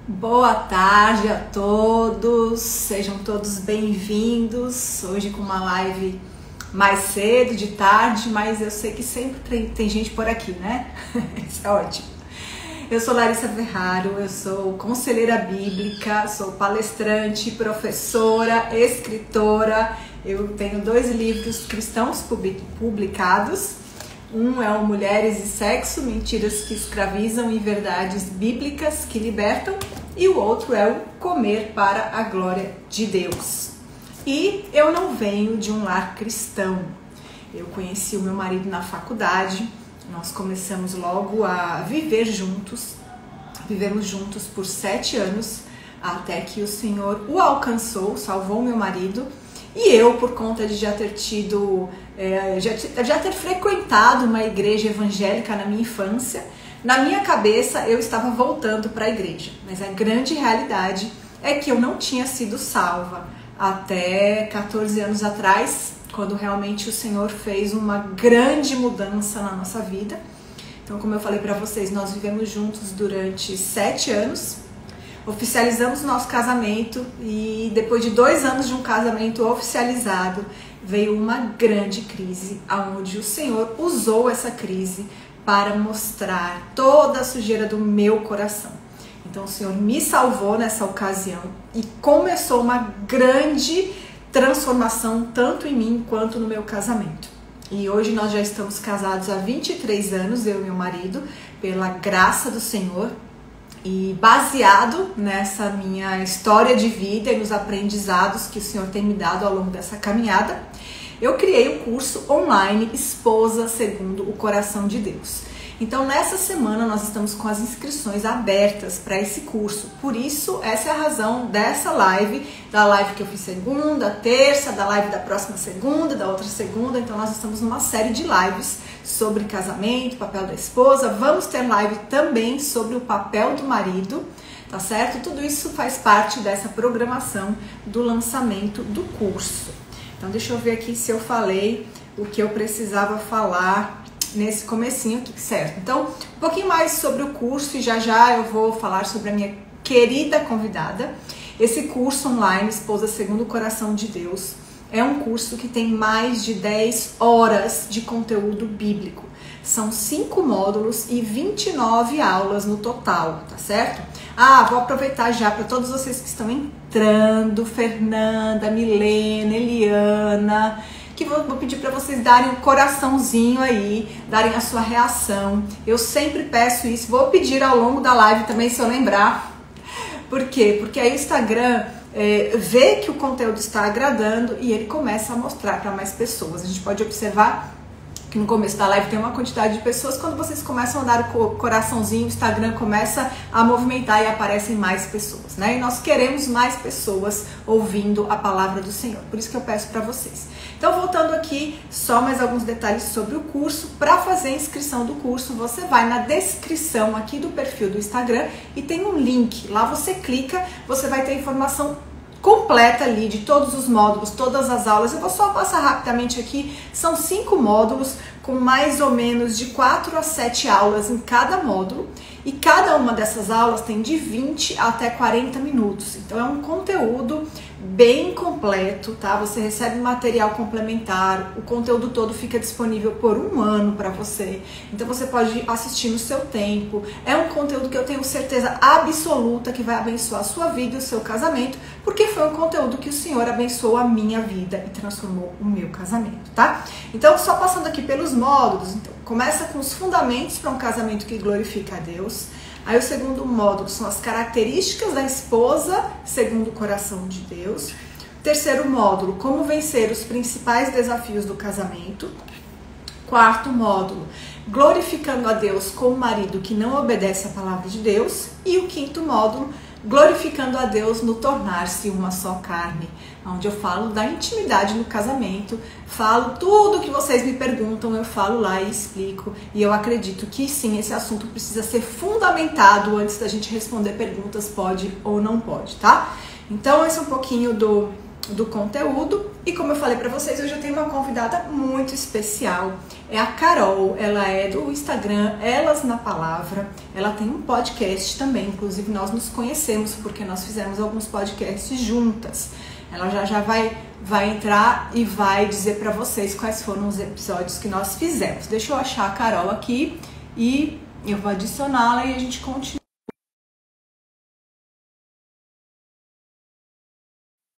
Boa tarde a todos, sejam todos bem-vindos. Hoje com uma live mais cedo, de tarde, mas eu sei que sempre tem gente por aqui, né? Isso é ótimo. Eu sou Larissa Ferraro, eu sou conselheira bíblica, sou palestrante, professora, escritora. Eu tenho 2 livros cristãos publicados. Um é o Mulheres e Sexo, Mentiras que Escravizam e Verdades Bíblicas que Libertam. E o outro é o Comer para a Glória de Deus. E eu não venho de um lar cristão. Eu conheci o meu marido na faculdade. Nós começamos logo a viver juntos. Vivemos juntos por 7 anos, até que o Senhor o alcançou, salvou meu marido. E eu, por conta de já ter frequentado uma igreja evangélica na minha infância, na minha cabeça eu estava voltando para a igreja. Mas a grande realidade é que eu não tinha sido salva até 14 anos atrás, quando realmente o Senhor fez uma grande mudança na nossa vida. Então, como eu falei para vocês, nós vivemos juntos durante 7 anos. Oficializamos nosso casamento e depois de 2 anos de um casamento oficializado, veio uma grande crise, onde o Senhor usou essa crise para mostrar toda a sujeira do meu coração. Então o Senhor me salvou nessa ocasião e começou uma grande transformação tanto em mim quanto no meu casamento. E hoje nós já estamos casados há 23 anos, eu e meu marido, pela graça do Senhor. E baseado nessa minha história de vida e nos aprendizados que o Senhor tem me dado ao longo dessa caminhada, eu criei o curso online Esposa Segundo o Coração de Deus. Então nessa semana nós estamos com as inscrições abertas para esse curso. Por isso, essa é a razão dessa live, da live que eu fiz segunda, terça, da live da próxima segunda, da outra segunda. Então nós estamos numa série de lives sobre casamento, papel da esposa. Vamos ter live também sobre o papel do marido, tá certo? Tudo isso faz parte dessa programação do lançamento do curso. Então deixa eu ver aqui se eu falei o que eu precisava falar nesse comecinho aqui, certo? Então, um pouquinho mais sobre o curso e já eu vou falar sobre a minha querida convidada. Esse curso online, Esposa Segundo o Coração de Deus, é um curso que tem mais de 10 horas de conteúdo bíblico. São 5 módulos e 29 aulas no total, tá certo? Vou aproveitar já para todos vocês que estão entrando, Fernanda, Milena, Eliana, que vou pedir para vocês darem um coraçãozinho aí, darem a sua reação. Eu sempre peço isso, vou pedir ao longo da live também, se eu lembrar. Por quê? Porque aí o Instagram vê que o conteúdo está agradando e ele começa a mostrar para mais pessoas. A gente pode observar que no começo da live tem uma quantidade de pessoas, quando vocês começam a dar o coraçãozinho, o Instagram começa a movimentar e aparecem mais pessoas, né? E nós queremos mais pessoas ouvindo a palavra do Senhor, por isso que eu peço para vocês. Então, voltando aqui, só mais alguns detalhes sobre o curso. Para fazer a inscrição do curso, você vai na descrição aqui do perfil do Instagram e tem um link, lá você clica, você vai ter informação completa ali de todos os módulos, todas as aulas. Eu vou só passar rapidamente aqui. São 5 módulos com mais ou menos de 4 a 7 aulas em cada módulo. E cada uma dessas aulas tem de 20 até 40 minutos. Então é um conteúdo bem completo, tá? Você recebe material complementar, o conteúdo todo fica disponível por 1 ano para você. Então você pode assistir no seu tempo. É um conteúdo que eu tenho certeza absoluta que vai abençoar a sua vida e o seu casamento, porque foi um conteúdo que o Senhor abençoou a minha vida e transformou o meu casamento, tá? Então, só passando aqui pelos módulos, então, começa com os fundamentos para um casamento que glorifica a Deus. Aí o segundo módulo são as características da esposa segundo o coração de Deus. Terceiro módulo, como vencer os principais desafios do casamento. Quarto módulo, glorificando a Deus com o marido que não obedece à palavra de Deus. E o quinto módulo, glorificando a Deus no tornar-se uma só carne, onde eu falo da intimidade no casamento, falo tudo que vocês me perguntam, eu falo lá e explico, e eu acredito que sim, esse assunto precisa ser fundamentado antes da gente responder perguntas, pode ou não pode, tá? Então esse é um pouquinho do conteúdo. E como eu falei para vocês, hoje eu tenho uma convidada muito especial. É a Carol, ela é do Instagram Elas na Palavra. Ela tem um podcast também, inclusive nós nos conhecemos porque nós fizemos alguns podcasts juntas. Ela já vai entrar e vai dizer para vocês quais foram os episódios que nós fizemos. Deixa eu achar a Carol aqui e eu vou adicioná-la e a gente continua.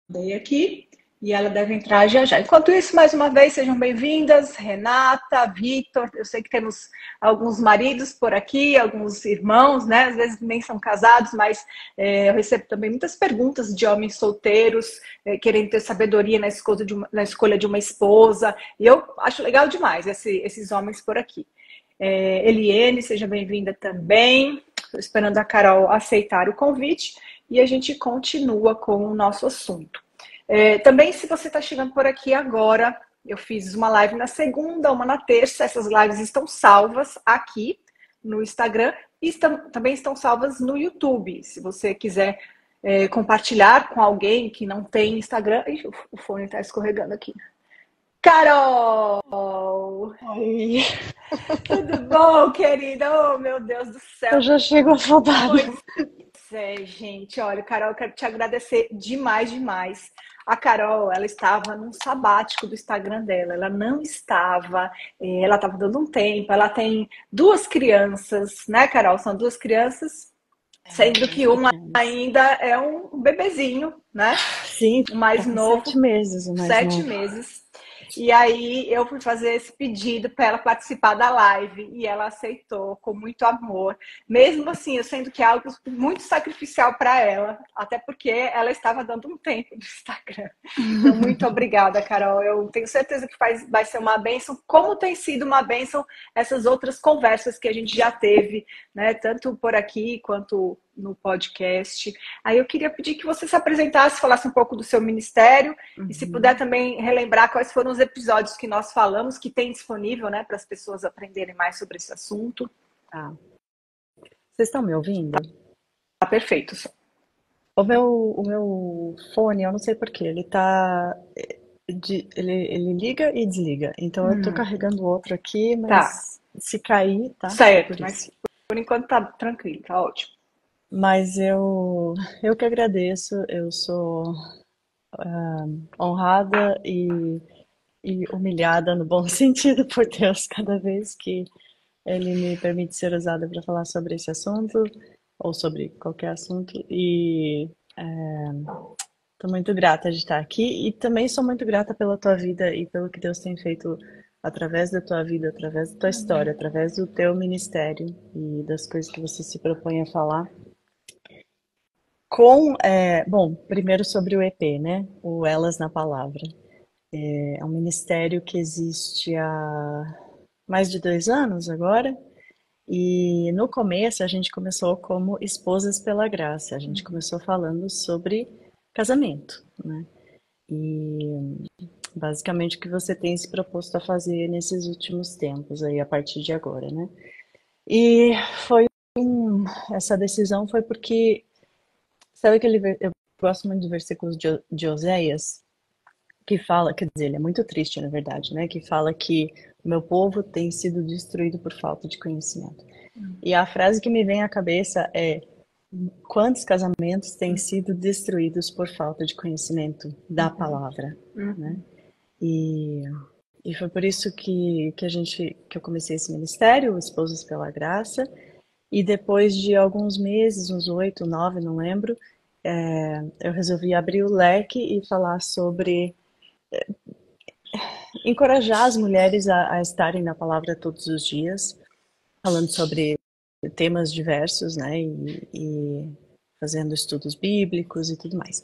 Dei aqui e ela deve entrar já já. Enquanto isso, mais uma vez, sejam bem-vindas, Renata, Victor. Eu sei que temos alguns maridos por aqui, alguns irmãos, né? Às vezes nem são casados, mas eu recebo também muitas perguntas de homens solteiros querendo ter sabedoria na escolha de uma esposa. E eu acho legal demais esses homens por aqui. Eliene, seja bem-vinda também. Estou esperando a Carol aceitar o convite e a gente continua com o nosso assunto. Também, se você está chegando por aqui agora, eu fiz uma live na segunda, uma na terça. Essas lives estão salvas aqui no Instagram e também estão salvas no YouTube. Se você quiser compartilhar com alguém que não tem Instagram... Ih, o fone está escorregando aqui. Carol! Oi. Tudo bom, querida? Oh, meu Deus do céu. Eu já chego afobada. Pois é, gente. Olha, Carol, eu quero te agradecer demais. A Carol, ela estava num sabático do Instagram dela. Ela não estava, ela estava dando um tempo. Ela tem 2 crianças, né, Carol? São 2 crianças, sendo que uma ainda é um bebezinho, né? Sim, o mais novo. 7 meses, o mais 7 novo. meses. E aí eu fui fazer esse pedido para ela participar da live e ela aceitou com muito amor. Mesmo assim, eu sendo que é algo muito sacrificial para ela, até porque ela estava dando um tempo no Instagram. Então, muito obrigada, Carol. Eu tenho certeza que vai ser uma bênção, como tem sido uma bênção essas outras conversas que a gente já teve, né? Tanto por aqui quanto no podcast. Aí eu queria pedir que você se apresentasse, falasse um pouco do seu ministério e se puder também relembrar quais foram os episódios que nós falamos, que tem disponível, né, para as pessoas aprenderem mais sobre esse assunto. Tá. Vocês estão me ouvindo? Tá perfeito. O meu fone, eu não sei porquê, ele tá... Ele liga e desliga. Então eu tô carregando outro aqui, mas se cair, tá? Certo, mas por enquanto tá tranquilo, tá ótimo. Mas eu que agradeço, eu sou honrada e humilhada no bom sentido por Deus cada vez que Ele me permite ser usada para falar sobre esse assunto ou sobre qualquer assunto. E estou muito grata de estar aqui e também sou muito grata pela tua vida e pelo que Deus tem feito através da tua vida, através da tua história, através do teu ministério e das coisas que você se propõe a falar. Bom, primeiro sobre o EP, né? O Elas na Palavra. É um ministério que existe há mais de 2 anos agora. E no começo a gente começou como Esposas pela Graça. A gente começou falando sobre casamento, né? E basicamente o que você tem se proposto a fazer nesses últimos tempos, aí a partir de agora, né? E essa decisão foi porque... Sabe eu gosto muito de versículos de Oséias, que fala, quer dizer, ele é muito triste, na verdade, né? Que fala que o meu povo tem sido destruído por falta de conhecimento. E a frase que me vem à cabeça é: quantos casamentos têm sido destruídos por falta de conhecimento da palavra, né? E foi por isso que eu comecei esse ministério, Esposas pela Graça. E depois de alguns meses, uns 8, 9, não lembro, eu resolvi abrir o leque e falar sobre encorajar as mulheres a estarem na palavra todos os dias, falando sobre temas diversos, né, e fazendo estudos bíblicos e tudo mais.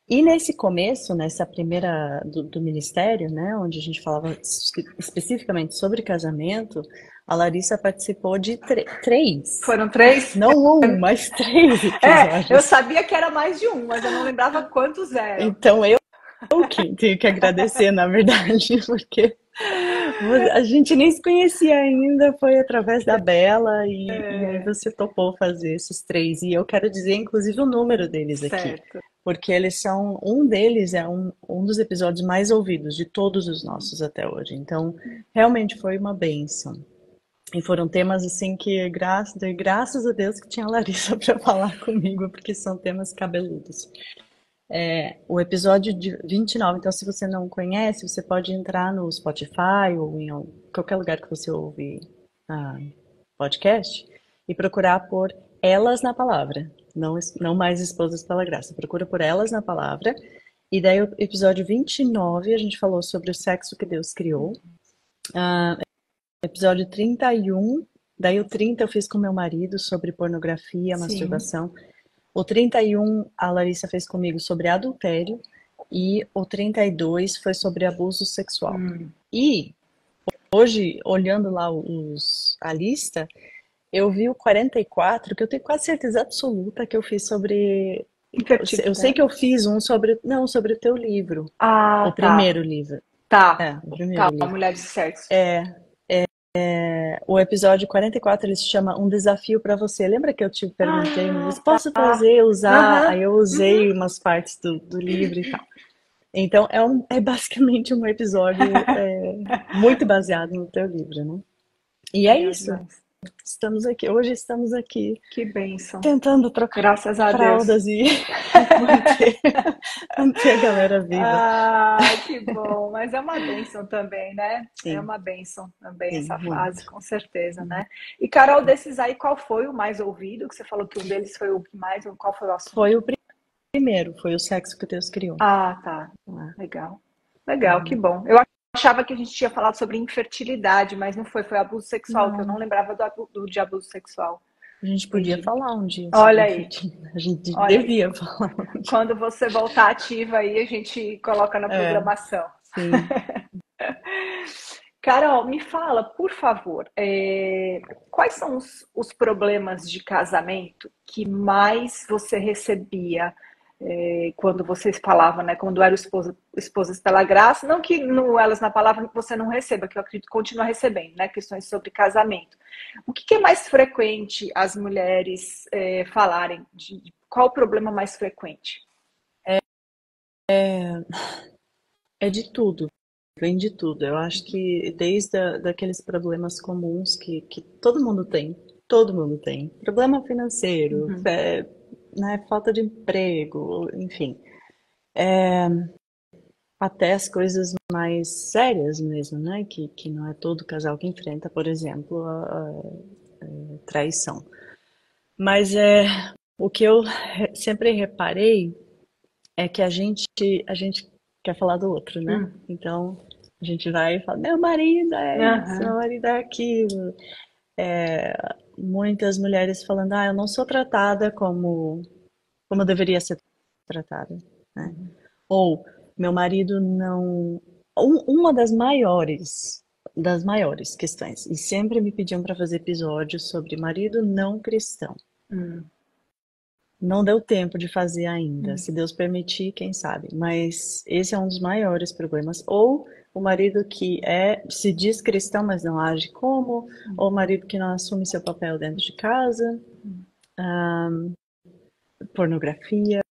E nesse começo, nessa primeira do ministério, né, onde a gente falava especificamente sobre casamento, a Larissa participou de 3. Foram 3? Não mas 3 episódios. Eu sabia que era mais de um, mas eu não lembrava quantos eram. Então eu que tenho que agradecer, na verdade, porque a gente nem se conhecia ainda, foi através da Bela, e aí você topou fazer esses 3. E eu quero dizer, inclusive, o número deles aqui. Certo. porque eles são, um deles é um dos episódios mais ouvidos de todos os nossos até hoje. Então, realmente foi uma bênção. E foram temas assim que, graças a Deus que tinha a Larissa para falar comigo, porque são temas cabeludos. O episódio de 29, então se você não conhece, você pode entrar no Spotify ou em qualquer lugar que você ouve podcast e procurar por Elas na Palavra. Não mais Esposas pela Graça. Procura por Elas na Palavra. E daí o episódio 29, a gente falou sobre o sexo que Deus criou. Episódio 31, daí o 30 eu fiz com meu marido sobre pornografia, Sim. masturbação. O 31 a Larissa fez comigo sobre adultério e o 32 foi sobre abuso sexual. E hoje, olhando lá a lista, eu vi o 44, que eu tenho quase certeza absoluta que eu fiz sobre... Eu sei que eu fiz um sobre... Não, sobre o teu livro. O primeiro livro. Tá. O primeiro livro. Mulheres de Sexo. O episódio 44 ele se chama Um Desafio para Você. Lembra que eu te perguntei, mas posso trazer, usar? Aí eu usei umas partes do livro e tal. Então é basicamente um episódio muito baseado no teu livro, né? E é isso. Estamos aqui, hoje estamos aqui. Que bênção. Tentando trocar Graças a fraldas Deus. E manter a galera viva. Que bom. Mas é uma bênção também, né? Sim. É uma bênção também. Sim, essa muito. fase, com certeza, né? E Carol, desses aí, qual foi o mais ouvido? Que você falou que um deles foi o que mais, qual foi o assunto? Foi o primeiro, foi o sexo que Deus criou. Tá. Legal, que bom. Eu achava que a gente tinha falado sobre infertilidade, mas não foi abuso sexual, que eu não lembrava de abuso sexual. A gente podia falar um dia. Olha aí. A gente devia falar. Quando você voltar ativa aí, a gente coloca na programação. Sim. Carol, me fala, por favor, quais são os problemas de casamento que mais você recebia quando vocês falavam, né? Quando eram esposas pela graça, não que no Elas na Palavra você não receba, que eu acredito que continua recebendo, né? Questões sobre casamento. O que é mais frequente as mulheres falarem? Qual o problema mais frequente? É de tudo, vem de tudo. Eu acho que desde daqueles problemas comuns que todo mundo tem. Problema financeiro, né, falta de emprego, enfim. Até as coisas mais sérias mesmo, né? Que não é todo casal que enfrenta, por exemplo, a traição. Mas o que eu sempre reparei é que a gente quer falar do outro, né? Então, a gente vai e fala, meu marido é isso, meu marido é aquilo. Muitas mulheres falando, eu não sou tratada como eu deveria ser tratada, né? Ou, meu marido não... Uma das maiores questões, e sempre me pediam para fazer episódios sobre marido não cristão. Não deu tempo de fazer ainda. Se Deus permitir, quem sabe. Mas esse é um dos maiores problemas. Ou o marido que se diz cristão, mas não age como. Ou o marido que não assume seu papel dentro de casa. Pornografia.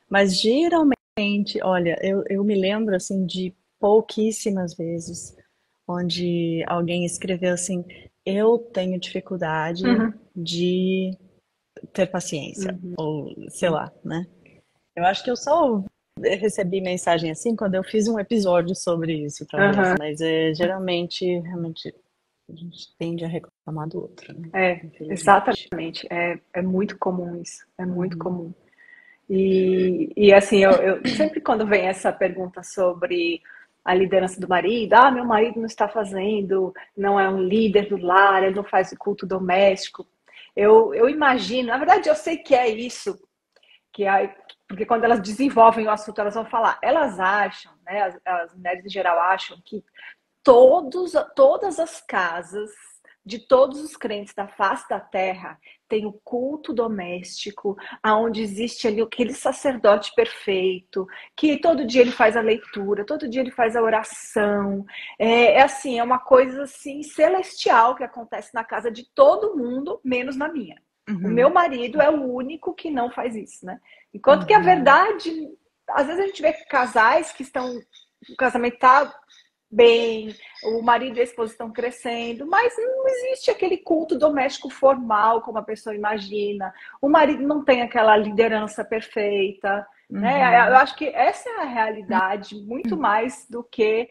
Mas geralmente, olha, eu me lembro assim de pouquíssimas vezes onde alguém escreveu assim, eu tenho dificuldade de ter paciência, ou sei lá, né? Eu acho que eu só recebi mensagem assim quando eu fiz um episódio sobre isso, talvez, mas geralmente, realmente, a gente tende a reclamar do outro, né? Exatamente, é muito comum isso, é muito comum. E assim, eu sempre quando vem essa pergunta sobre a liderança do marido, meu marido não está fazendo, não é um líder do lar, ele não faz o culto doméstico. Eu imagino, na verdade eu sei que é isso, porque quando elas desenvolvem o assunto, elas vão falar, elas acham, né, as mulheres em geral acham que todas as casas de todos os crentes da face da terra tem o culto doméstico, aonde existe ali aquele sacerdote perfeito, que todo dia ele faz a leitura, todo dia ele faz a oração. É uma coisa assim celestial que acontece na casa de todo mundo, menos na minha. O meu Uhum, marido é o único que não faz isso, né? Enquanto que a uhum, verdade, às vezes a gente vê casais que estão, o casamento tá bem, o marido e a esposa estão crescendo, mas não existe aquele culto doméstico formal como a pessoa imagina. O marido não tem aquela liderança perfeita, né? Eu uhum. acho que essa é a realidade muito mais do que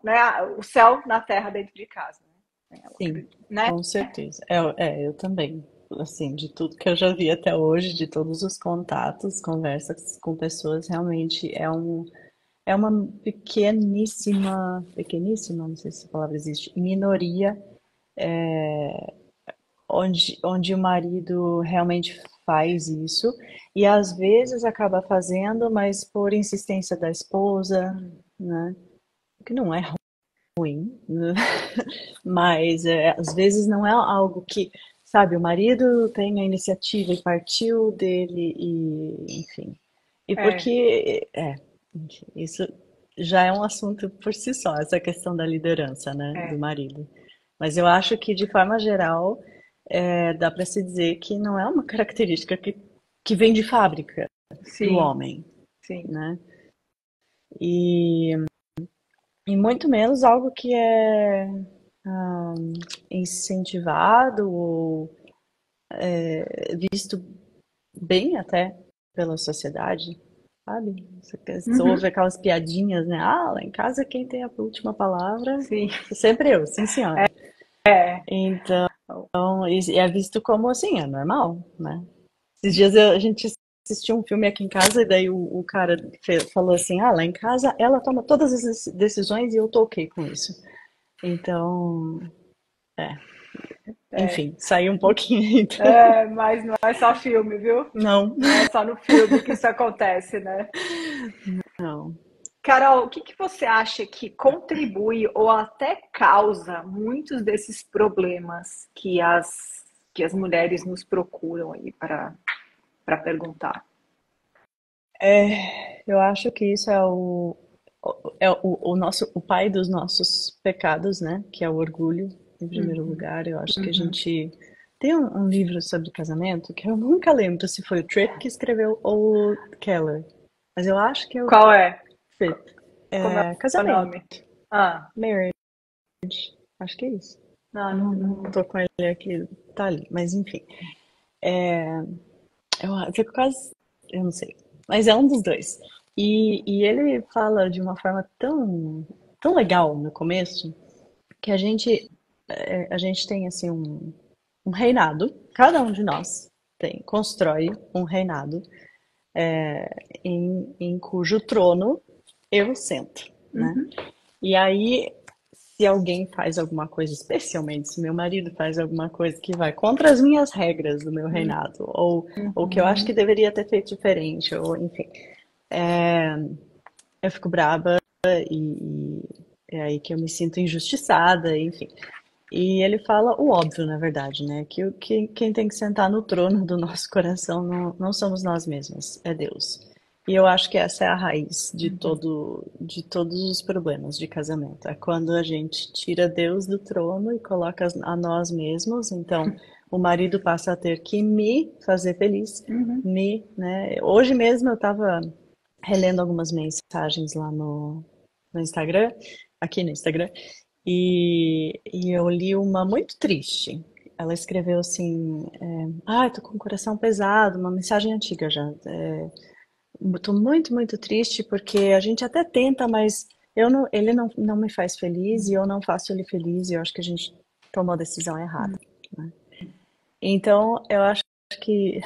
né, o céu na terra dentro de casa, Sim, né? com certeza. Eu também. Assim, de tudo que eu já vi até hoje, de todos os contatos, conversas com pessoas, realmente é uma pequeníssima, não sei se a palavra existe, minoria onde o marido realmente faz isso e às vezes acaba fazendo, mas por insistência da esposa, né? O que não é ruim, né? Mas às vezes não é algo que, sabe, o marido tem a iniciativa e partiu dele e, enfim. E É, porque, enfim, isso já é um assunto por si só, essa questão da liderança, né, do é, marido. Mas eu acho que, de forma geral, dá para se dizer que não é uma característica que vem de fábrica do sim, homem, sim. né? E, e muito menos algo que é ah, incentivado ou visto bem até pela sociedade, sabe? Você Uhum, ouve aquelas piadinhas, né? Ah, lá em casa quem tem a última palavra sim, sou sempre eu, sim senhora. é. Então, e é visto como assim, é normal, né? Esses dias a gente assistiu um filme aqui em casa e daí o cara falou assim, ah, lá em casa ela toma todas as decisões e eu tô ok com isso. Então, É. enfim, saiu um pouquinho. Então, É, mas não é só filme, viu? não, Não é só no filme que isso acontece, né? não. Carol, o que que você acha que contribui ou até causa muitos desses problemas que as mulheres nos procuram aí para perguntar? Eu acho que isso o pai dos nossos pecados, né? Que é o orgulho, em primeiro Uhum, lugar. Eu acho que a uhum. gente tem um livro sobre casamento que eu nunca lembro se foi o Tripp que escreveu ou o Keller, mas eu acho que é o Qual é? Tripp. Como é É, o casamento, nome? Ah, marriage, acho que é isso. não, Eu não tô com ele aqui, tá ali, mas enfim. Eu fico quase. Eu não sei. Mas é um dos dois. E ele fala de uma forma tão legal no começo que a gente tem assim um reinado, cada um de nós constrói um reinado em cujo trono eu sento, né? uhum, E aí, se alguém faz alguma coisa, especialmente se meu marido faz alguma coisa que vai contra as minhas regras do meu reinado, ou que eu acho que uhum, deveria ter feito diferente, ou enfim, eu fico braba e é aí que eu me sinto injustiçada, enfim. E ele fala o óbvio, na verdade, né? Que quem tem que sentar no trono do nosso coração não somos nós mesmos, é Deus. E eu acho que essa é a raiz de todos os problemas de casamento. É quando a gente tira Deus do trono e coloca a nós mesmos. Então, o marido passa a ter que me fazer feliz, uhum. né? Hoje mesmo eu estava relendo algumas mensagens lá no Instagram, aqui no Instagram, e eu li uma muito triste. Ela escreveu assim: tô com o coração pesado, uma mensagem antiga já. Tô muito triste porque a gente até tenta, mas ele não me faz feliz e eu não faço ele feliz e eu acho que a gente tomou a decisão errada, né? Então, eu acho que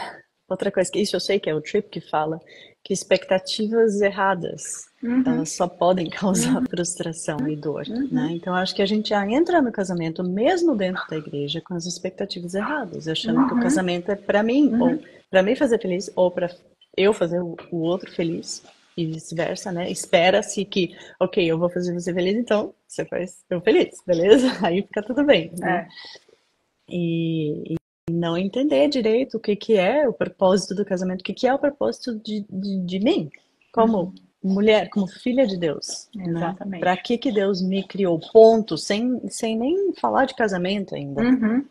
outra coisa que isso eu sei que é o Tripp que fala que expectativas erradas Uhum, elas só podem causar uhum, frustração e dor, né? uhum, Então, eu acho que a gente já entra no casamento mesmo dentro da igreja com as expectativas erradas, achando que o uhum, casamento é para mim ou uhum. para me fazer feliz ou para eu fazer o outro feliz e vice-versa, né? Espera-se que, ok, eu vou fazer você feliz, então você faz eu feliz, beleza? Aí fica tudo bem, né? É. E não entender direito o que que é o propósito do casamento, o que que é o propósito de mim, como Uhum, mulher, como filha de Deus, né? Para exatamente. que Deus me criou, ponto, sem nem falar de casamento ainda. Uhum.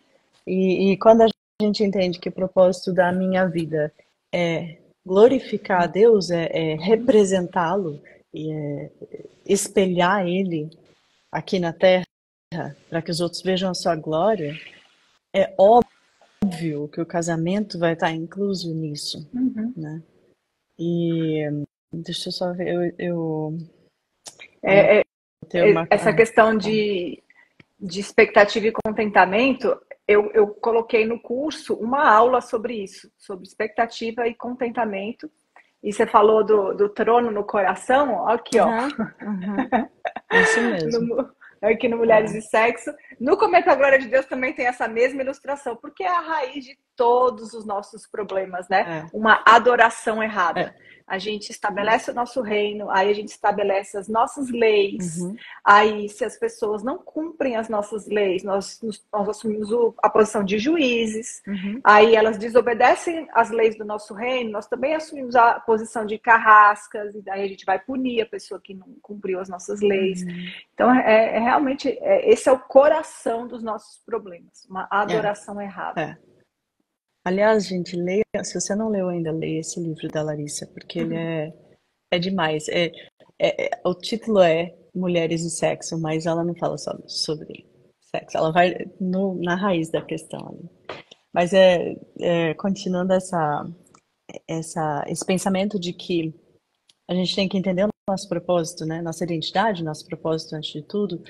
E quando a gente entende que o propósito da minha vida é glorificar a Deus, é representá-lo e espelhar Ele aqui na Terra para que os outros vejam a sua glória, é óbvio que o casamento vai estar incluso nisso, né? E deixa eu só ver, eu tenho uma... Essa questão de expectativa e contentamento, eu coloquei no curso uma aula sobre isso, sobre expectativa e contentamento. E você falou do trono no coração, aqui, ó. Isso mesmo. Aqui no Mulheres e Sexo. No Cometa a Glória de Deus também tem essa mesma ilustração, porque é a raiz de todos os nossos problemas, né? Uma adoração errada. A gente estabelece o nosso reino, aí a gente estabelece as nossas leis. Aí, se as pessoas não cumprem as nossas leis, nós assumimos a posição de juízes. Aí elas desobedecem as leis do nosso reino, nós também assumimos a posição de carrascas, e daí a gente vai punir a pessoa que não cumpriu as nossas leis. Então, realmente, esse é o coração dos nossos problemas, uma adoração errada. Aliás, gente, leia, se você não leu ainda, leia esse livro da Larissa, porque ele é demais. O título é Mulheres e Sexo, mas ela não fala só sobre sexo, ela vai na raiz da questão ali. Mas continuando esse pensamento de que a gente tem que entender o nosso propósito, né? Nossa identidade, nosso propósito antes de tudo.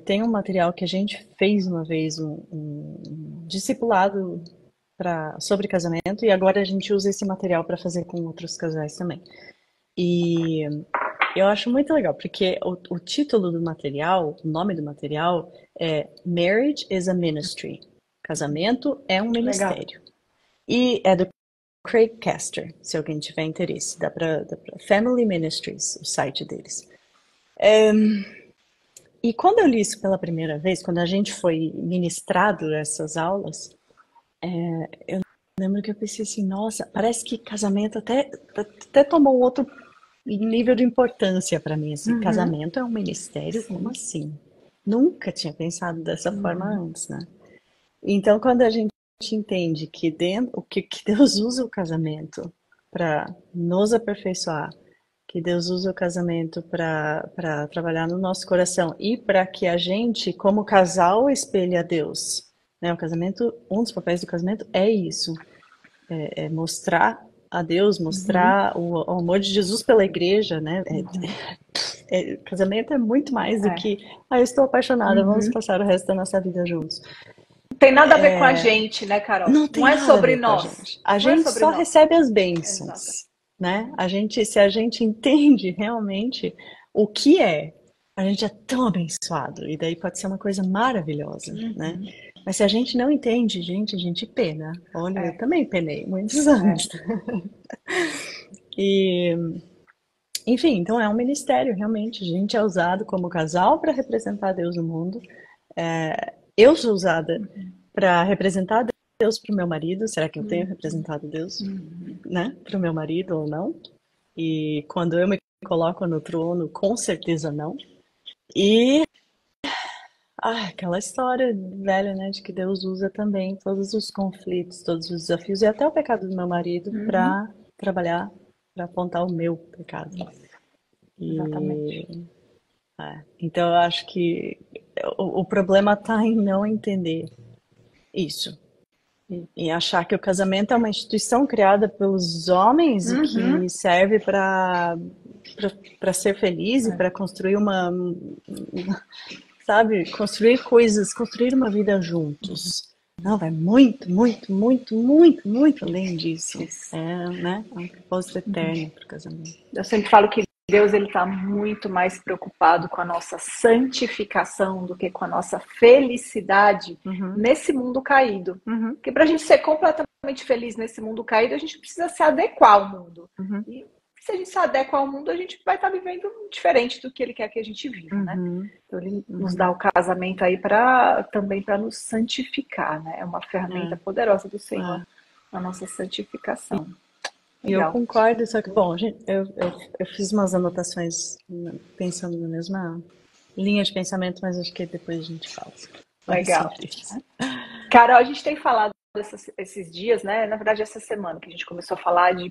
Tem um material que a gente fez uma vez, um discipulado sobre casamento, e agora a gente usa esse material para fazer com outros casais também. E eu acho muito legal, porque o título do material, o nome do material é Marriage is a Ministry. Casamento é um ministério. Legal. E é do Craig Caster, se alguém tiver interesse. Dá para Family Ministries, o site deles. E quando eu li isso pela primeira vez, quando a gente foi ministrado essas aulas, eu lembro que eu pensei assim, nossa, parece que casamento até tomou outro nível de importância para mim. Assim, casamento é um ministério? Como assim? Nunca tinha pensado dessa forma antes, né? Então, quando a gente entende que Deus usa o casamento para nos aperfeiçoar, que Deus usa o casamento para trabalhar no nosso coração e para que a gente, como casal, espelhe a Deus. O casamento, um dos papéis do casamento é isso, é mostrar a Deus, mostrar o amor de Jesus pela igreja, né? Casamento é muito mais do que, eu estou apaixonada, vamos passar o resto da nossa vida juntos. Não tem nada a ver com a gente, né, Carol? Não é sobre nós. A gente só recebe as bênçãos, né? Se a gente entende realmente o que a gente é tão abençoado, e daí pode ser uma coisa maravilhosa, né? Mas se a gente não entende, gente, a gente pena. Olha, eu também penei muitos anos. E, enfim, então é um ministério, realmente. A gente é usado como casal para representar Deus no mundo. Eu sou usada para representar Deus para o meu marido. Será que eu tenho representado Deus, né, para o meu marido ou não? E quando eu me coloco no trono, com certeza não. E aquela história velha, né, de que Deus usa também todos os conflitos, todos os desafios e até o pecado do meu marido para trabalhar, para apontar o meu pecado. Exatamente. Então eu acho que o problema está em não entender isso. E achar que o casamento é uma instituição criada pelos homens e que serve para ser feliz e para construir construir coisas, construir uma vida juntos. Não, vai muito, muito, muito, muito, muito além disso. Né? É um propósito eterno para o casamento. Eu sempre falo que Deus está muito mais preocupado com a nossa santificação do que com a nossa felicidade nesse mundo caído. Porque para a gente ser completamente feliz nesse mundo caído, a gente precisa se adequar ao mundo. E se a gente se adequa ao mundo, a gente vai estar vivendo diferente do que Ele quer que a gente viva, né? Então Ele nos dá o casamento aí também para nos santificar, né? É uma ferramenta poderosa do Senhor na nossa santificação. E eu concordo, só que, bom, gente, eu fiz umas anotações pensando na mesma linha de pensamento, mas acho que depois a gente fala. Legal. Carol, a gente tem falado esses dias, né? Na verdade, essa semana que a gente começou a falar de 1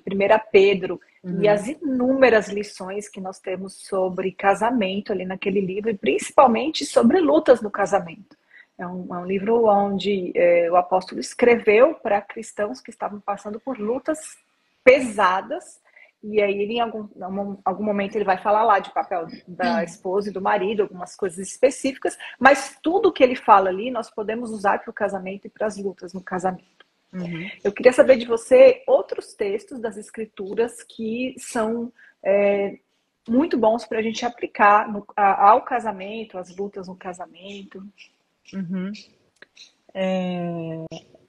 Pedro e Uhum. as inúmeras lições que nós temos sobre casamento ali naquele livro, e principalmente sobre lutas no casamento. É um livro onde o apóstolo escreveu para cristãos que estavam passando por lutas pesadas, e aí ele, em algum momento ele vai falar lá de papel da esposa e do marido, algumas coisas específicas, mas tudo que ele fala ali nós podemos usar para o casamento e para as lutas no casamento. Uhum. Eu queria saber de você outros textos das escrituras que são muito bons para a gente aplicar ao casamento, às lutas no casamento. Uhum.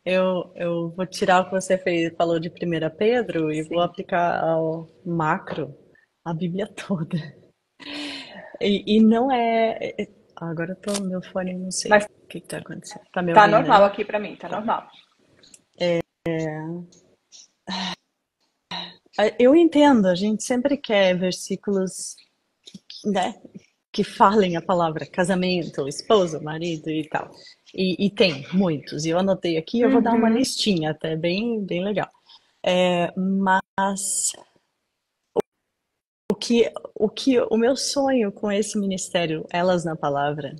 Eu vou tirar o que você falou de 1 Pedro e vou Sim. aplicar ao macro, a Bíblia toda. E não é. Agora eu tô no meu fone, não sei Mas o que tá acontecendo. Tá me tá ouvindo normal aí? aqui para mim, tá Tá. normal. Eu entendo, a gente sempre quer versículos, né, que falem a palavra casamento, esposa, marido e tal. E tem muitos. E eu anotei aqui, eu vou dar uma Uhum. listinha até bem legal. Mas o meu sonho com esse ministério, Elas na Palavra,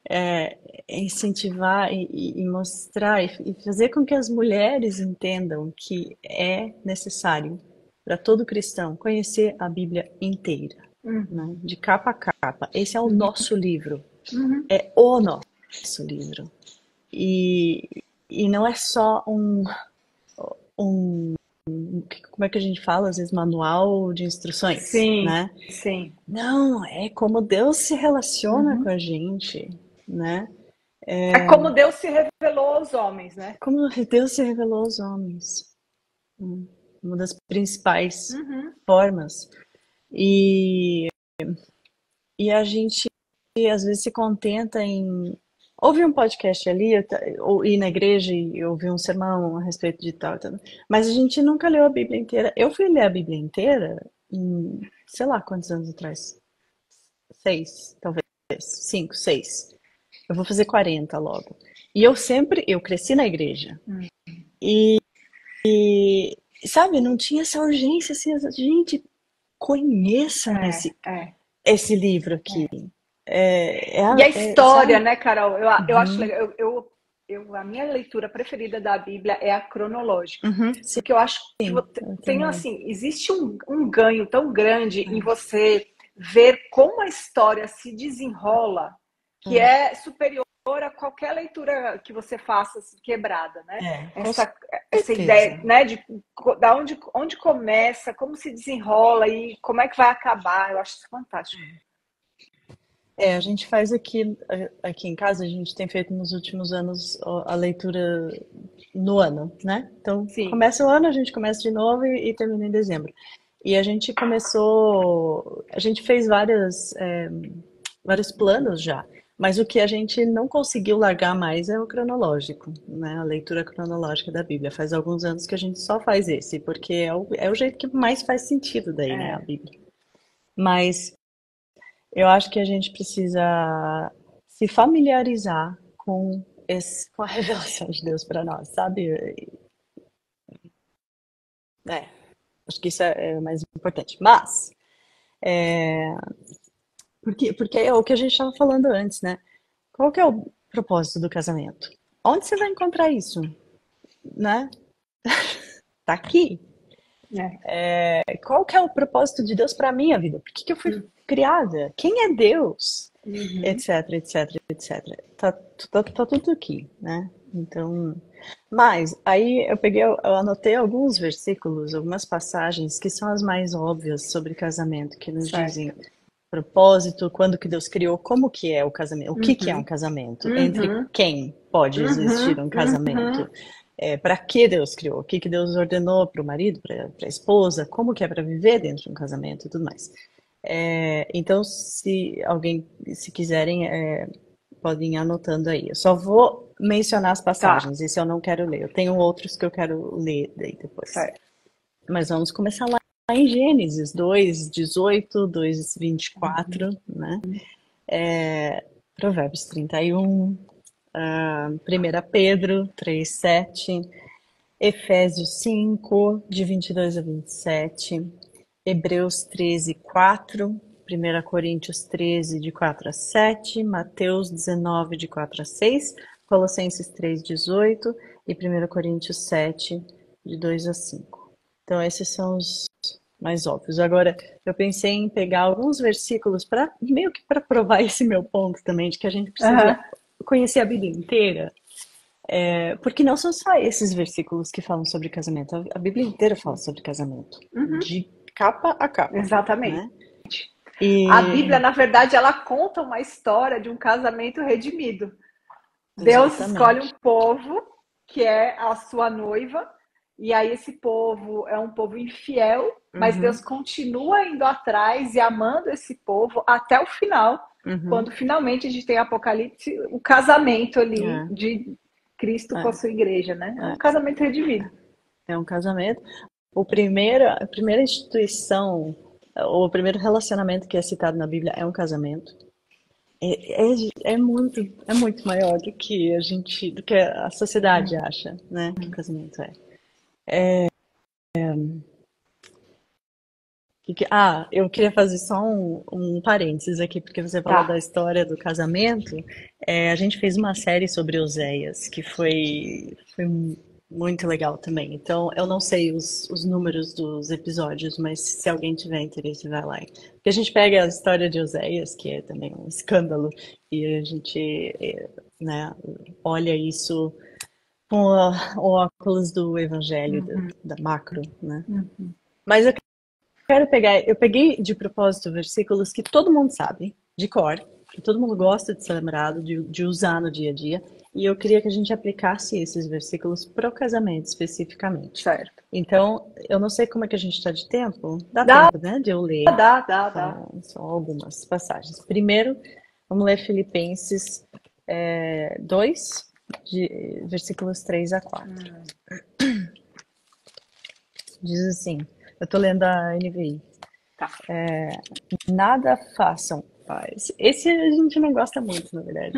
é incentivar e mostrar e fazer com que as mulheres entendam que é necessário para todo cristão conhecer a Bíblia inteira, né? Uhum. De capa a capa. Esse é o nosso livro, Uhum. é o nosso livro. E, e não é só um, como é que a gente fala, às vezes, manual de instruções, Sim, né? sim. Não, é como Deus se relaciona com Uhum. a gente, né? É como Deus se revelou aos homens, né? Como Deus se revelou aos homens. Uma das principais Uhum. formas. E, e a gente, às vezes, se contenta em ouvir um podcast ali, ou ir na igreja e ouvir um sermão a respeito de tal, tal. Mas a gente nunca leu a Bíblia inteira. Eu fui ler a Bíblia inteira em, sei lá quantos anos atrás. 6, talvez. 5, 6. Eu vou fazer 40 logo. E eu cresci na igreja. Uhum. E, sabe, não tinha essa urgência assim, gente, conheçam É. esse livro aqui. É. E a história, Sabe? né, Carol? Eu acho Uhum, legal. A minha leitura preferida da Bíblia é a cronológica. uhum, Porque eu acho que sim, eu tem também. assim, existe um ganho tão grande em você ver como a história se desenrola, que é superior a qualquer leitura que você faça assim, quebrada, né? Com Essa ideia, certeza. né, de da onde começa, como se desenrola e como é que vai acabar. Eu acho isso fantástico. A gente faz aqui em casa, a gente tem feito nos últimos anos a leitura no ano, né? Então, Sim. começa o ano, a gente começa de novo e termina em dezembro. E a gente fez vários planos já, mas o que a gente não conseguiu largar mais é o cronológico, né? A leitura cronológica da Bíblia. Faz alguns anos que a gente só faz esse, porque é o jeito que mais faz sentido daí, né? A É. Bíblia. Mas eu acho que a gente precisa se familiarizar com a revelação de Deus para nós, sabe? É, acho que isso é o mais importante. Mas, porque é o que a gente estava falando antes, né? Qual que é o propósito do casamento? Onde você vai encontrar isso, né? Tá aqui. É. Qual que é o propósito de Deus para a minha vida? Por que eu fui criada? Quem é Deus? Uhum. Etc, etc, etc. Tá tudo aqui, né? Então, mas aí eu anotei alguns versículos, algumas passagens que são as mais óbvias sobre casamento, que nos dizem Certo. propósito, quando que Deus criou, como que é o casamento, o que que é um Uhum. casamento, entre Uhum. quem pode existir Uhum. um Uhum. casamento, para que Deus criou, o que que Deus ordenou para o marido, para a esposa, como que é para viver dentro de um casamento e tudo mais. Então, se quiserem, podem ir anotando aí. Eu só vou mencionar as Tá. passagens, esse eu não quero ler. Eu tenho outros que eu quero ler daí depois. Certo. Mas vamos começar lá em Gênesis 2:18, 2:24, né? Provérbios 31, 1 Pedro 3:7. Efésios 5, de 22 a 27, Hebreus 13, 4, 1 Coríntios 13, de 4 a 7, Mateus 19, de 4 a 6, Colossenses 3, 18 e 1 Coríntios 7, de 2 a 5. Então, esses são os mais óbvios. Agora, eu pensei em pegar alguns versículos para meio que para provar esse meu ponto também, de que a gente Aham. precisa conhecer a Bíblia inteira, porque não são só esses versículos que falam sobre casamento. A Bíblia inteira fala sobre casamento, Uhum. de capa a capa, Exatamente. né? A Bíblia, E na verdade, ela conta uma história de um casamento redimido. Deus escolhe um exatamente. povo que é a sua noiva, e aí esse povo é um povo infiel, mas Deus Uhum, continua indo atrás e amando esse povo até o final, uhum, quando finalmente a gente tem Apocalipse, o casamento ali é, de Cristo com a é, sua igreja, né? É um é. casamento redimido. É um casamento. A primeira instituição, ou o primeiro relacionamento que é citado na Bíblia é um casamento. É muito maior do que do que a sociedade acha, né, que o casamento é. Eu queria fazer só um parênteses aqui, porque você falou da Tá. história do casamento. A gente fez uma série sobre Oséias, que foi muito legal também. Então, eu não sei os números dos episódios, mas se alguém tiver interesse, vai lá. Porque a gente pega a história de Oséias, que é também um escândalo, e a gente, né, olha isso com o óculos do evangelho, da macro, né? Mas eu peguei de propósito versículos que todo mundo sabe, de cor, que todo mundo gosta de ser lembrado, de usar no dia a dia, e eu queria que a gente aplicasse esses versículos pro casamento especificamente. Certo. Então, eu não sei como é que a gente está de tempo. Dá Dá, tempo, né, de eu ler. dá. São algumas passagens. Primeiro, vamos ler Filipenses 2, versículos 3 a 4. Diz assim, eu estou lendo a NVI. Tá. Nada façam. Esse a gente não gosta muito, na verdade,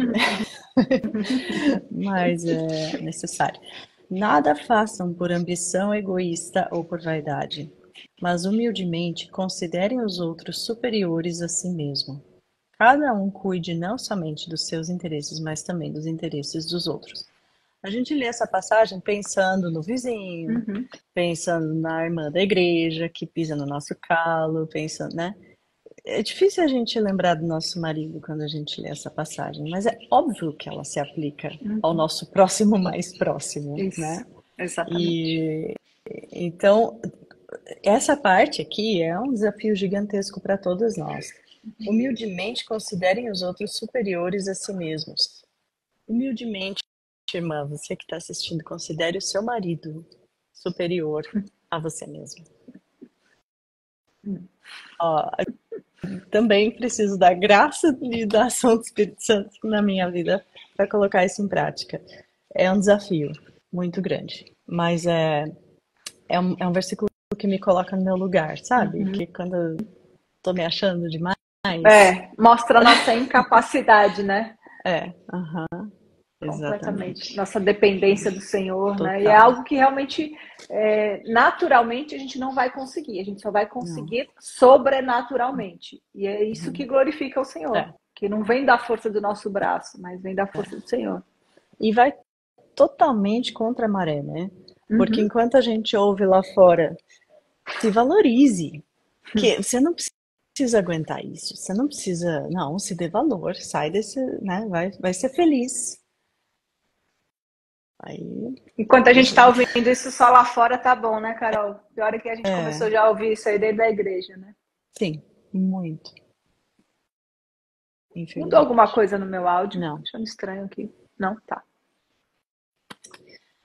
mas é necessário. Nada façam por ambição egoísta ou por vaidade, mas humildemente considerem os outros superiores a si mesmo. Cada um cuide não somente dos seus interesses, mas também dos interesses dos outros. A gente lê essa passagem pensando no vizinho, Uhum. pensando na irmã da igreja que pisa no nosso calo, pensando, né? É difícil a gente lembrar do nosso marido quando a gente lê essa passagem, mas é óbvio que ela se aplica ao nosso próximo mais próximo, Isso. né? Exatamente. E então, essa parte aqui é um desafio gigantesco para todos nós. Humildemente considerem os outros superiores a si mesmos. Humildemente, irmã, você que está assistindo, considere o seu marido superior a você mesmo. Ó, também preciso da graça e da ação do Espírito Santo na minha vida para colocar isso em prática. É um desafio muito grande, mas é um versículo que me coloca no meu lugar, sabe? Que quando eu tô me achando demais, Mostra a nossa incapacidade, né? aham, Completamente. exatamente, Nossa dependência do Senhor, né? E é total. algo que realmente, naturalmente, a gente não vai conseguir. A gente só vai Não, conseguir sobrenaturalmente. E é isso que glorifica o Senhor. é, Que não vem da força do nosso braço, mas vem da força é. do Senhor. E vai totalmente contra a maré, né? Porque Uhum. enquanto a gente ouve lá fora, se valorize, que você não precisa aguentar isso, você não precisa, não, se dê valor, sai desse, né? Vai ser feliz. Aí, Enquanto a gente está ouvindo isso só lá fora, tá bom, né, Carol? Pior é que a gente começou é, já a ouvir isso aí dentro da igreja, né? sim, muito, Mudou alguma infelizmente. coisa no meu áudio? Não. Achando estranho aqui. Não? Tá.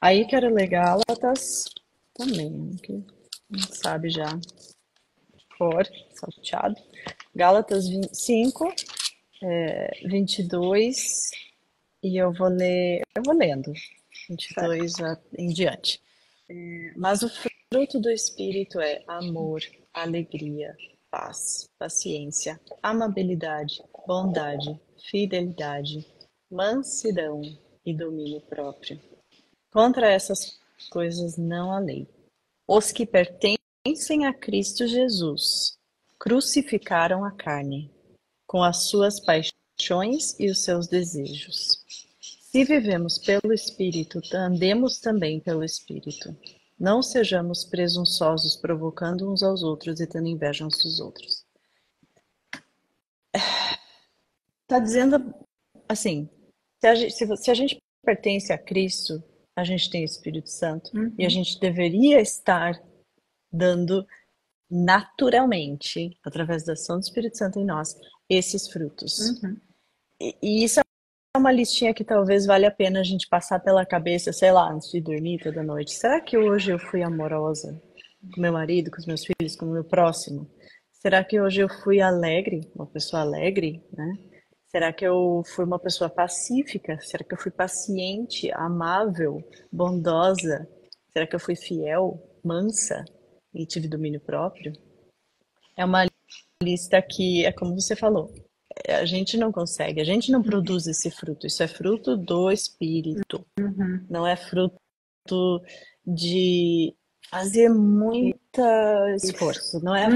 Aí quero ler Gálatas também, que não sabe já, cor, salteado. Gálatas 5, 22, e eu vou lendo, Certo. 22 em diante. Mas o fruto do Espírito é amor, alegria, paz, paciência, amabilidade, bondade, fidelidade, mansidão e domínio próprio. Contra essas coisas, não à lei. Os que pertencem a Cristo Jesus crucificaram a carne, com as suas paixões e os seus desejos. Se vivemos pelo Espírito, andemos também pelo Espírito. Não sejamos presunçosos, provocando uns aos outros e tendo inveja uns dos outros. Está dizendo assim, se a gente pertence a Cristo, a gente tem o Espírito Santo, e a gente deveria estar dando naturalmente, através da ação do Espírito Santo em nós, esses frutos. E isso é uma listinha que talvez valha a pena a gente passar pela cabeça, sei lá, antes de dormir toda noite. Será que hoje eu fui amorosa com meu marido, com os meus filhos, com o meu próximo? Será que hoje eu fui alegre, uma pessoa alegre, né? Será que eu fui uma pessoa pacífica? Será que eu fui paciente, amável, bondosa? Será que eu fui fiel, mansa e tive domínio próprio? É uma lista que, é como você falou, a gente não consegue, a gente não produz esse fruto. Isso é fruto do Espírito. Não é fruto de fazer muito esforço. Não é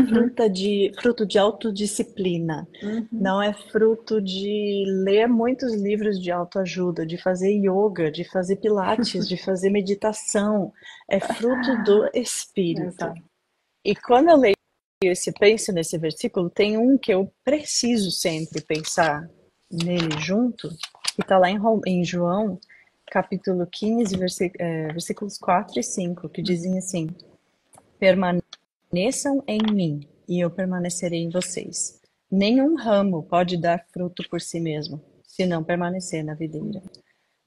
fruto de autodisciplina. Não é fruto de ler muitos livros de autoajuda, de fazer yoga, de fazer pilates, de fazer meditação. É fruto do Espírito. Exato. E quando eu leio penso nesse versículo, tem um que eu preciso sempre pensar nele junto, que está lá em João, capítulo 15, versículos 4 e 5, que dizem assim: permaneçam em mim e eu permanecerei em vocês. Nenhum ramo pode dar fruto por si mesmo, se não permanecer na videira.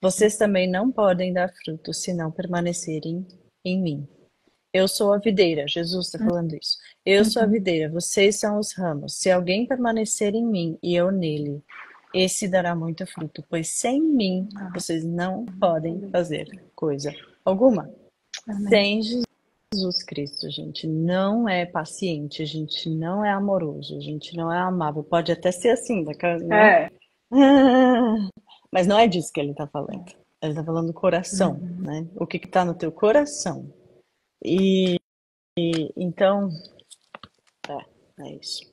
Vocês também não podem dar fruto se não permanecerem em mim. Eu sou a videira, Jesus está falando isso. Eu sou a videira, vocês são os ramos. Se alguém permanecer em mim e eu nele, esse dará muito fruto, pois sem mim vocês não podem fazer coisa alguma. Sem Jesus Cristo, a gente não é paciente, a gente não é amoroso, a gente não é amável. Pode até ser assim, né? Mas não é disso que ele está falando. Ele está falando do coração, né? O que está no teu coração. E então, é isso.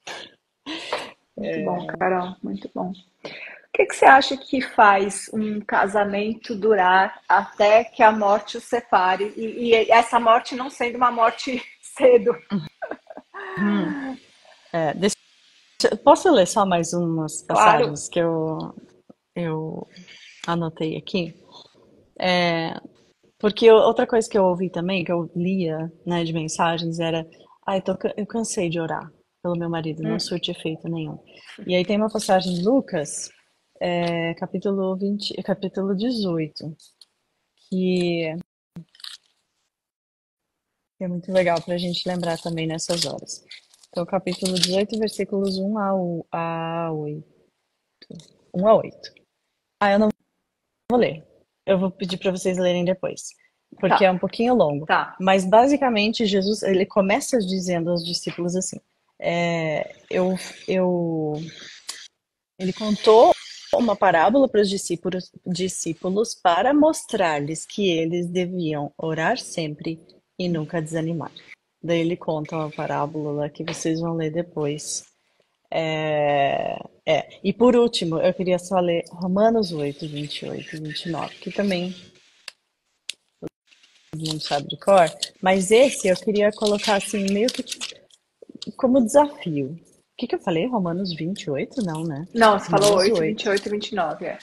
Muito bom, Carol, muito bom. O que você acha que faz um casamento durar até que a morte o separe? E essa morte não sendo uma morte cedo. Posso ler só mais umas passagens Claro. que eu anotei aqui? Porque outra coisa que eu ouvi também, que eu lia, né, de mensagens, era: eu cansei de orar pelo meu marido, não surte efeito nenhum. E aí tem uma passagem em Lucas, capítulo 18, que é muito legal para a gente lembrar também nessas horas. Então, capítulo 18, versículos 1 a 8. 1 a 8. Eu não vou ler. Eu vou pedir para vocês lerem depois, porque é um pouquinho longo. Mas basicamente Jesus, ele começa dizendo aos discípulos assim: ele contou uma parábola para os discípulos para mostrar-lhes que eles deviam orar sempre e nunca desanimar. Daí ele conta uma parábola lá que vocês vão ler depois. E por último, eu queria só ler Romanos 8, 28 e 29, que também todo mundo sabe de cor, mas esse eu queria colocar assim, meio que como desafio. O que eu falei? Romanos 28? Não, né? Não, você falou Romanos 8, 28 e 29,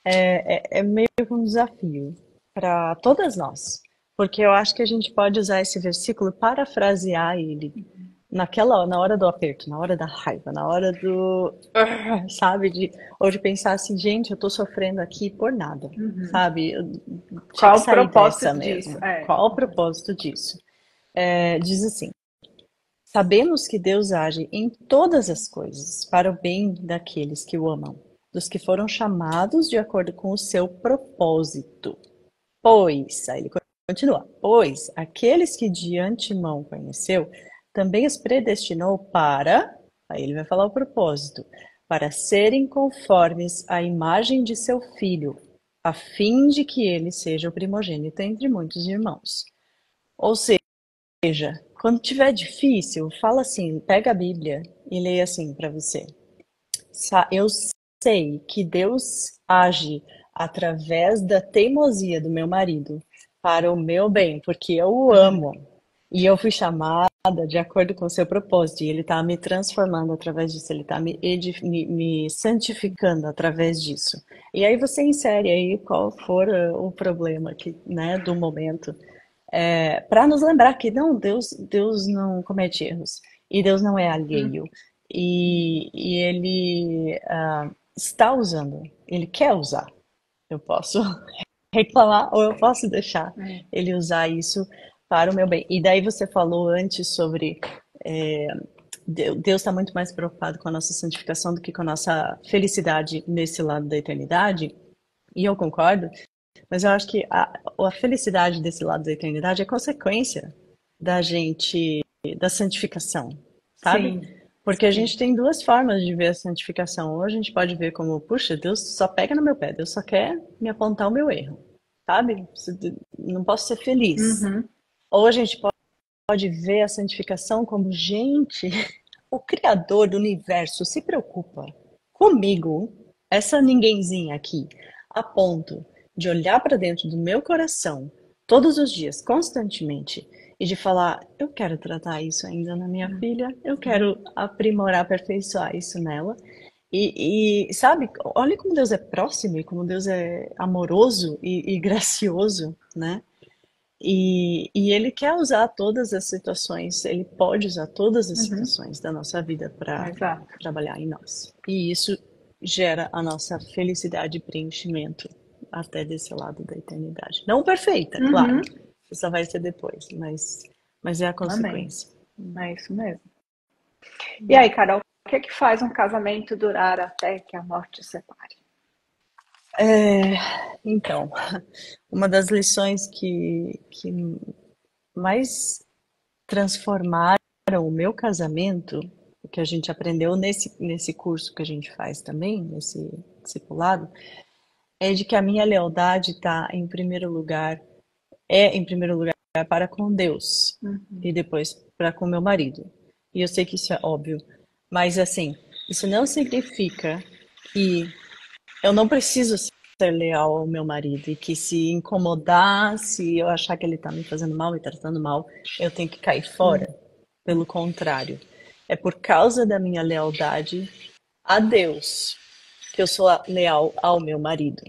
É meio que um desafio para todas nós, porque eu acho que a gente pode usar esse versículo, parafrasear ele na hora do aperto, na hora da raiva, na hora do, sabe, ou de pensar assim: gente, eu tô sofrendo aqui por nada, sabe? Qual o propósito disso? Qual o propósito disso? Diz assim: sabemos que Deus age em todas as coisas para o bem daqueles que o amam, dos que foram chamados de acordo com o seu propósito. Pois, aí ele continua: pois aqueles que de antemão conheceu, também os predestinou para, aí ele vai falar o propósito, para serem conformes à imagem de seu Filho, a fim de que ele seja o primogênito entre muitos irmãos. Ou seja, quando tiver difícil, fala assim, pega a Bíblia e leia assim para você. Eu sei que Deus age através da teimosia do meu marido para o meu bem, porque eu o amo. E eu fui chamada de acordo com o seu propósito, e ele está me transformando através disso, ele está me santificando através disso. E aí você insere aí qual for o problema que, né, do momento, para nos lembrar que não, Deus não comete erros, e Deus não é alheio, e ele está usando, ele quer usar. Eu posso reclamar ou eu posso deixar ele usar isso para o meu bem. E daí você falou antes sobre Deus está muito mais preocupado com a nossa santificação do que com a nossa felicidade nesse lado da eternidade. E eu concordo, mas eu acho que a felicidade desse lado da eternidade é consequência da santificação, sabe? Sim. Porque a gente tem duas formas de ver a santificação. Ou a gente pode ver como, puxa, Deus só pega no meu pé, Deus só quer me apontar o meu erro, sabe? Não posso ser feliz. Ou a gente pode ver a santificação como, gente, o Criador do universo se preocupa comigo, essa ninguémzinha aqui, a ponto de olhar para dentro do meu coração todos os dias, constantemente, e de falar, eu quero tratar isso ainda na minha filha, eu quero aprimorar, aperfeiçoar isso nela. E sabe, olha como Deus é próximo e como Deus é amoroso e gracioso, né? E ele quer usar todas as situações, ele pode usar todas as situações da nossa vida para trabalhar em nós. E isso gera a nossa felicidade e preenchimento até desse lado da eternidade. Não perfeita, claro, isso só vai ser depois, mas é a consequência. É isso mesmo. E aí, Carol, o que é que faz um casamento durar até que a morte separe? Então, uma das lições que mais transformaram o meu casamento, o que a gente aprendeu nesse curso que a gente faz também, nesse discipulado, é de que a minha lealdade está em primeiro lugar para com Deus e depois para com meu marido. E eu sei que isso é óbvio, mas assim, isso não significa que eu não preciso ser leal ao meu marido e que se incomodar, se eu achar que ele está me fazendo mal, me tratando mal, eu tenho que cair fora. Pelo contrário, é por causa da minha lealdade a Deus que eu sou leal ao meu marido.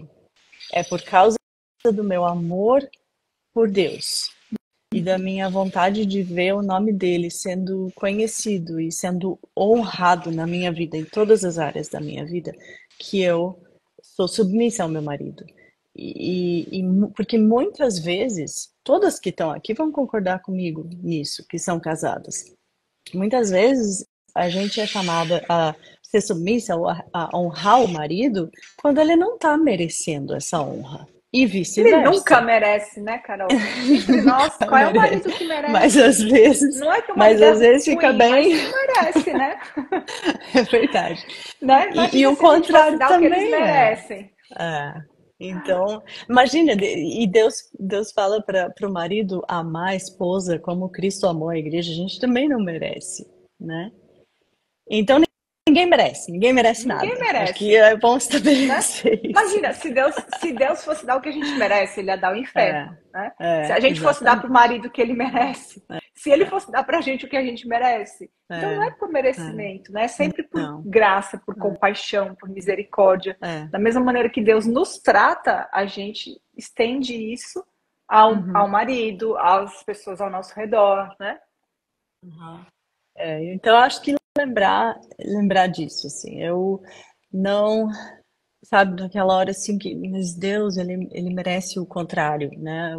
É por causa do meu amor por Deus e da minha vontade de ver o nome dele sendo conhecido e sendo honrado na minha vida, em todas as áreas da minha vida, que eu sou submissa ao meu marido. Porque muitas vezes, todas que estão aqui vão concordar comigo nisso, que são casadas. Muitas vezes a gente é chamada a ser submissa ou a honrar o marido quando ele não está merecendo essa honra. E vice-versa. Ele nunca merece, né, Carol? Entre nós, qual é o marido que merece? Mas às vezes, não é que o marido às vezes ruim, fica bem. Mas merece, né? É verdade. Né? E o contrário também. O que eles merecem. Então, imagina, e Deus fala para o marido amar a esposa como Cristo amou a igreja, a gente também não merece, né? Então, ninguém merece nada. Ninguém merece. Acho que é bom estabelecer isso. Imagina, se Deus fosse dar o que a gente merece, ele ia dar o inferno, né? Se a gente fosse dar pro marido o que ele merece, se ele fosse dar pra gente o que a gente merece. Então não é por merecimento, né? É sempre por graça, por compaixão, por misericórdia. Da mesma maneira que Deus nos trata, a gente estende isso ao marido, às pessoas ao nosso redor, né? Então acho que lembrar disso, assim, eu não, sabe, naquela hora assim que, mas Deus, ele merece o contrário, né?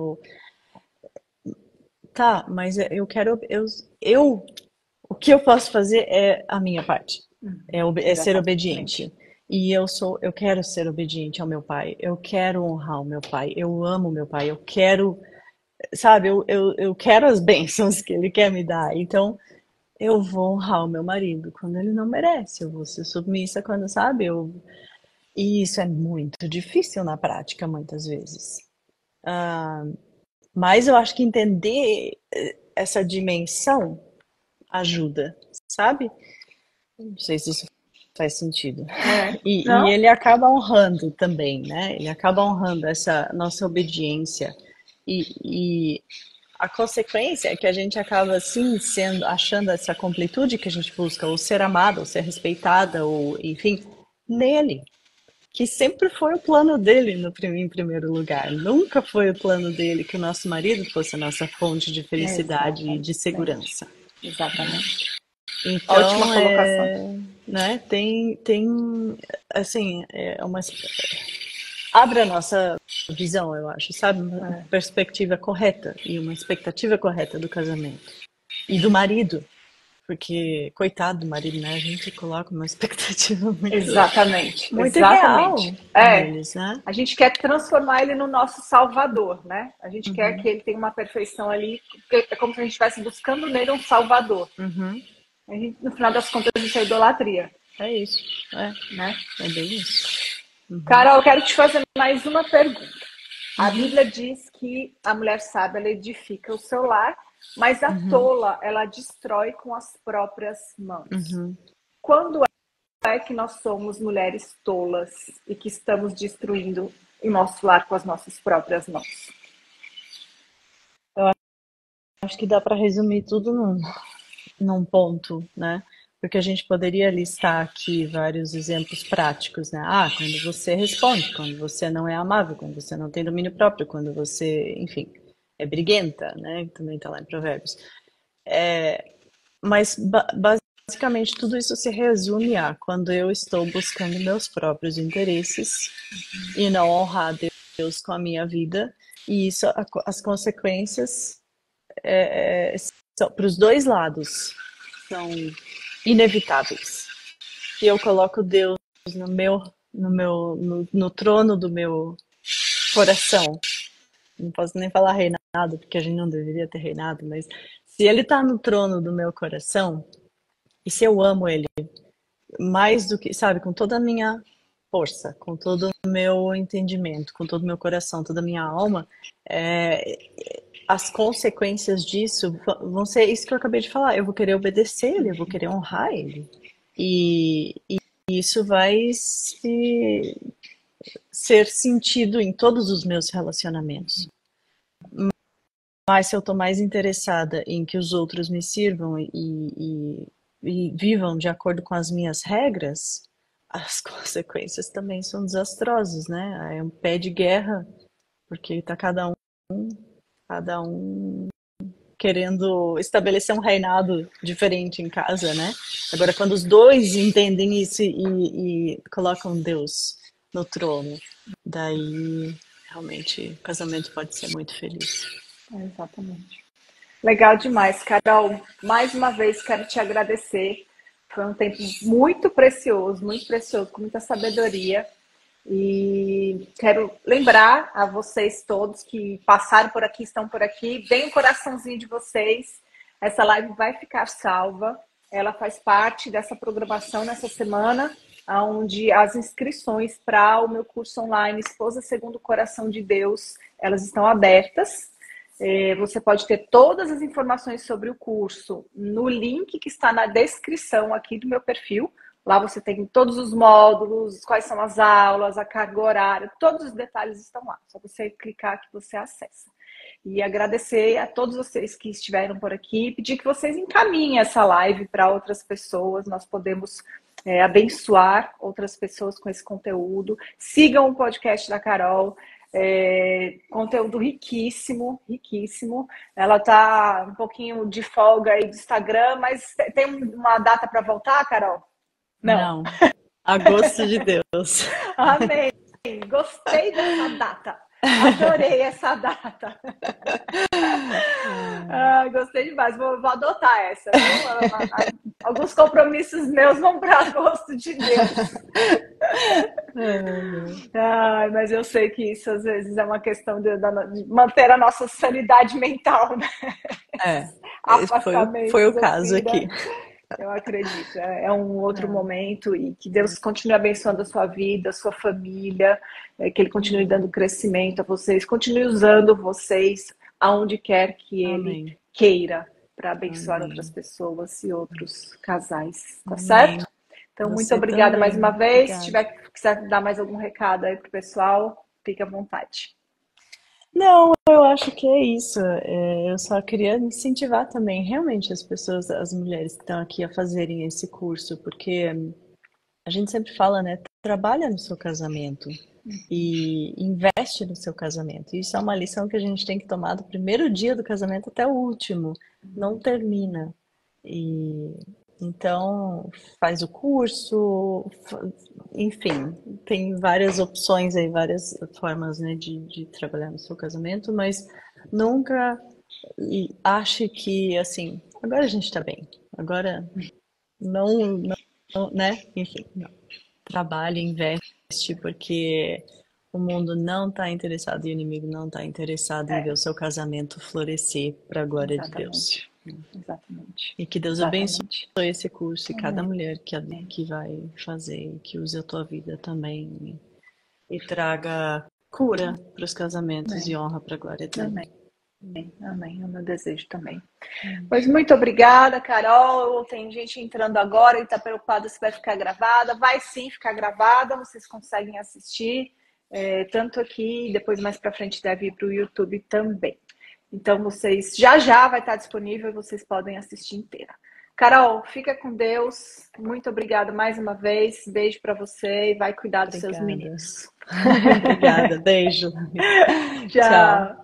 Tá, mas eu quero, o que eu posso fazer é a minha parte, é ser obediente. E eu quero ser obediente ao meu pai, eu quero honrar o meu pai, eu amo o meu pai, eu quero, sabe, eu quero as bênçãos que ele quer me dar, então eu vou honrar o meu marido quando ele não merece, eu vou ser submissa quando, sabe, E isso é muito difícil na prática, muitas vezes. Ah, mas eu acho que entender essa dimensão ajuda, sabe? Não sei se isso faz sentido. E Não? ele acaba honrando também, né? Ele acaba honrando essa nossa obediência. E a consequência é que a gente acaba assim achando essa completude que a gente busca, ou ser amada, ou ser respeitada, ou enfim, nele, que sempre foi o plano dele em primeiro lugar. Nunca foi o plano dele que o nosso marido fosse a nossa fonte de felicidade e de Exatamente. segurança. Exatamente. Ótima Então, colocação. né, tem, assim, abre a nossa visão, eu acho, sabe? Uma perspectiva correta e uma expectativa correta do casamento. E do marido, porque, coitado do marido, né? A gente coloca uma expectativa Exatamente, muito real exatamente. neles, né? A gente quer transformar ele no nosso salvador, né? A gente quer que ele tenha uma perfeição ali, é como se a gente estivesse buscando nele um salvador. Uhum. A gente, no final das contas, isso é idolatria, É isso, né? é bem isso. Carol, eu quero te fazer mais uma pergunta. A Bíblia diz que a mulher sábia ela edifica o seu lar, mas a tola ela destrói com as próprias mãos. Quando é que nós somos mulheres tolas e que estamos destruindo o nosso lar com as nossas próprias mãos? Acho que dá para resumir tudo num ponto, né? Porque a gente poderia listar aqui vários exemplos práticos, né? Ah, quando você responde, quando você não é amável, quando você não tem domínio próprio, quando você, enfim, é briguenta, né? Também está lá em Provérbios. Mas basicamente tudo isso se resume a quando eu estou buscando meus próprios interesses e não honrar Deus com a minha vida, e isso, as consequências para os dois lados são inevitáveis. Se eu coloco Deus no trono do meu coração, não posso nem falar reinado, porque a gente não deveria ter reinado, mas se ele está no trono do meu coração, e se eu amo ele mais do que, sabe, com toda a minha força, com todo o meu entendimento, com todo o meu coração, toda a minha alma, as consequências disso vão ser isso que eu acabei de falar. Eu vou querer obedecer ele, eu vou querer honrar ele. E isso vai ser sentido em todos os meus relacionamentos. Mas se eu estou mais interessada em que os outros me sirvam e vivam de acordo com as minhas regras, as consequências também são desastrosas, né? É um pé de guerra, porque está cada um querendo estabelecer um reinado diferente em casa, né? Agora, quando os dois entendem isso e colocam Deus no trono, daí realmente o casamento pode ser muito feliz. Exatamente. Legal demais, Carol. Mais uma vez quero te agradecer. Foi um tempo muito precioso, com muita sabedoria. E quero lembrar a vocês todos que passaram por aqui, estão por aqui, deem um coraçãozinho de vocês. Essa live vai ficar salva. Ela faz parte dessa programação nessa semana, onde as inscrições para o meu curso online Esposa Segundo o Coração de Deus, elas estão abertas. Você pode ter todas as informações sobre o curso no link que está na descrição aqui do meu perfil. Lá você tem todos os módulos, quais são as aulas, a carga horária, todos os detalhes estão lá. Só você clicar que você acessa. E agradecer a todos vocês que estiveram por aqui, pedir que vocês encaminhem essa live para outras pessoas. Nós podemos abençoar outras pessoas com esse conteúdo. Sigam o podcast da Carol. Conteúdo riquíssimo, riquíssimo. Ela tá um pouquinho de folga aí do Instagram, mas tem uma data para voltar, Carol? Não. A gosto de Deus. Amém. Gostei dessa data. Adorei essa data. Gostei demais. Vou adotar essa. Viu? Alguns compromissos meus vão para gosto de Deus. Mas eu sei que isso às vezes é uma questão de manter a nossa sanidade mental, né? Foi o caso aqui. Eu acredito. É um outro momento e que Deus continue abençoando a sua vida, a sua família, que Ele continue dando crescimento a vocês, continue usando vocês aonde quer que Ele Amém. queira para abençoar Amém. outras pessoas e outros casais, tá Amém. certo? Então, muito Você obrigada mais também. uma vez. Se Obrigada. quiser dar mais algum recado aí pro pessoal, fique à vontade. Não, eu acho que é isso. Eu só queria incentivar também, realmente, as pessoas, as mulheres que estão aqui a fazerem esse curso, porque a gente sempre fala, né? Trabalha no seu casamento e investe no seu casamento. Isso é uma lição que a gente tem que tomar do primeiro dia do casamento até o último. Não termina. E então faz o curso, enfim, tem várias opções aí, várias formas, né, de trabalhar no seu casamento, mas nunca ache que assim, agora a gente tá bem, agora não, né? Enfim, não. Trabalhe, investe, porque o mundo não está interessado e o inimigo não está interessado em ver o seu casamento florescer para a glória de Deus. Exatamente. E que Deus abençoe esse curso e cada mulher que vai fazer, que use a tua vida também e traga cura para os casamentos e honra para a glória de Deus. Amém. É o meu desejo também. Mas muito obrigada, Carol. Tem gente entrando agora e está preocupada se vai ficar gravada. Vai sim ficar gravada, vocês conseguem assistir, tanto aqui, depois mais para frente deve ir para o YouTube também. Então vocês já vai estar disponível e vocês podem assistir inteira. Carol, fica com Deus. Muito obrigada mais uma vez. Beijo para você e vai cuidar dos seus meninos. Obrigada. Beijo. Tchau.